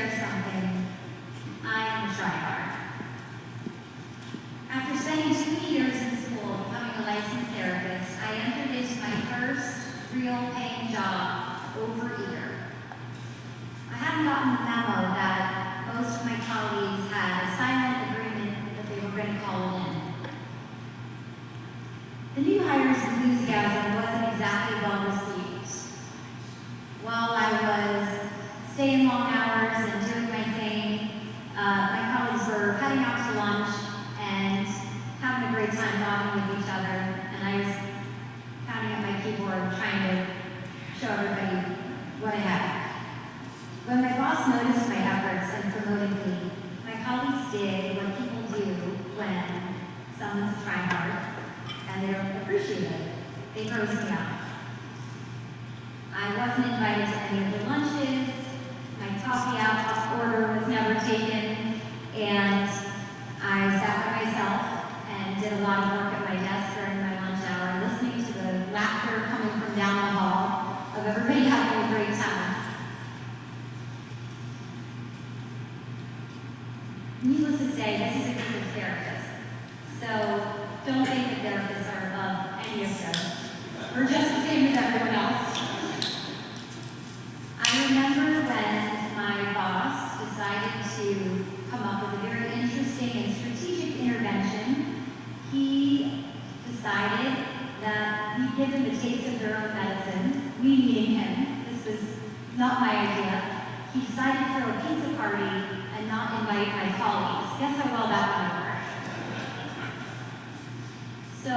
share something. I am a tryhard. After spending 2 years in school becoming a licensed therapist, I entered into my first real paying job over a year. I hadn't gotten the memo that most of my colleagues had a silent agreement that they were going to call it in. The new hire's enthusiasm wasn't exactly well received. While I was staying long hours and doing my thing, my colleagues were heading out to lunch and having a great time talking with each other, and I was pounding at my keyboard trying to show everybody what I had. When my boss noticed my efforts and promoted me, my colleagues did what people do when someone's trying hard and they don't appreciate it. They froze me out. I wasn't invited to any of the lunches, my coffee out order was never taken, and I sat by myself and did a lot of work at my desk during my lunch hour, listening to the laughter coming from down the hall of everybody having a great time. Needless to say, this is a group of therapists, so don't think that therapists are above any of this. We're just the same as everyone else. I remember when my boss decided to come up with a very interesting and strategic intervention. He decided that we'd give them a taste of their own medicine, we meeting him. This was not my idea. He decided to throw a pizza party and not invite my colleagues. Guess how well that went over. So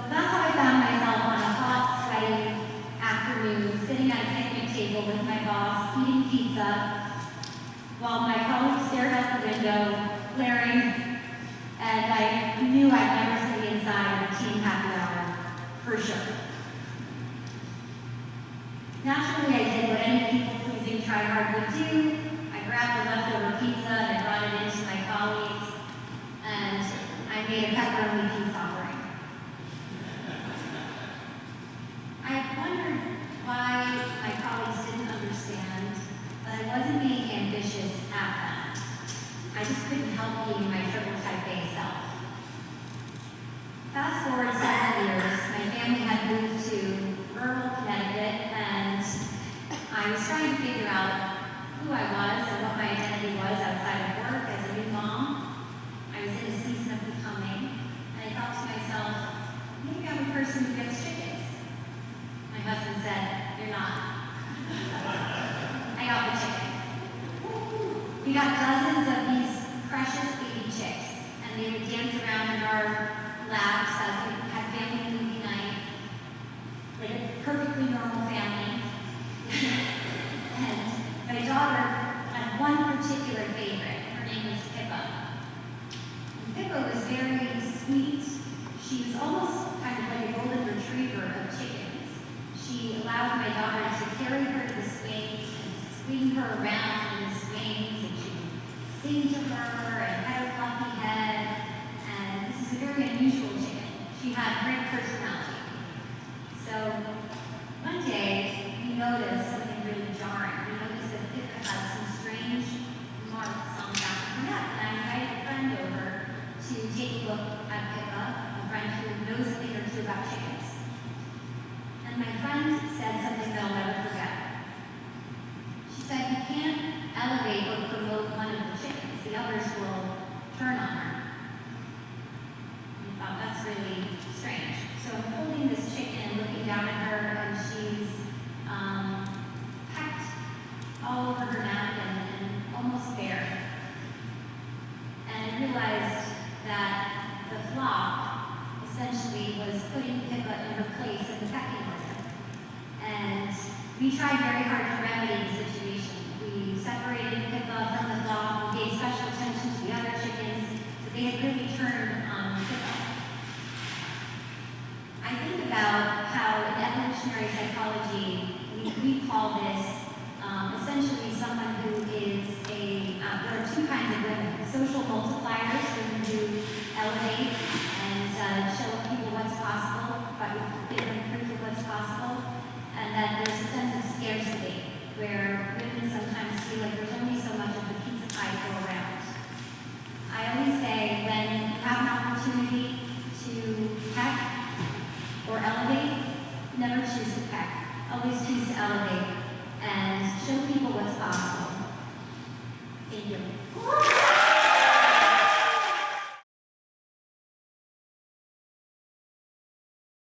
that's how I found myself on a hot, sweaty afternoon, sitting at a picnic table with my boss, eating pizza, while my colleagues stared out the window, glaring, and I knew I'd never see the inside of a team happy hour, for sure. Naturally, I did what any people-pleasing tryhard would do. I grabbed the leftover pizza and I brought it into my colleagues, and I made a pepperoni pizza offering. I wondered why my colleagues didn't understand that I wasn't being ambitious at them. I just couldn't help being my triple type A self. Fast forward several years, my family had moved to rural Connecticut, and I was trying to figure out who I was and what my identity was outside of work as a new mom. I was in a season of becoming, and I thought to myself, maybe I'm a person who gets chickens. My husband said, "You're not." I got the chickens. We got dozens of these precious baby chicks, and they would dance around in our laps as we had family movie night, like a perfectly normal family. And my daughter had one particular favorite. Her name was Pippa. And Pippa was very sweet. She was almost kind of like a golden retriever of chickens. She allowed my daughter to carry her to the swings and swing her around in the swings, and she would sing to her and pet her fluffy head. And this is a very unusual chicken. She had great personality. So one day we noticed something really jarring. We noticed that Pippa had some strange marks on the back of her neck, and I invited a friend over to take a look at Pippa, a friend who knows a thing or two about chickens. And my friend said something that I'll never forget. She said, "You can't elevate or promote one of the chickens. The others will turn on her." I thought, that's really strange. So I'm holding this chicken and looking down at her, and she's pecked all over her neck and almost bare. And I realized that the flock essentially was putting Pippa in her place in the pecking order. And we tried very hard to remedy the situation. We separated Pippa from the flock, we gave special attention to the other chickens, but they had really turned on Pippa. I think about how in evolutionary psychology, we call this essentially someone who is there are two kinds of women: social multipliers, women who elevate,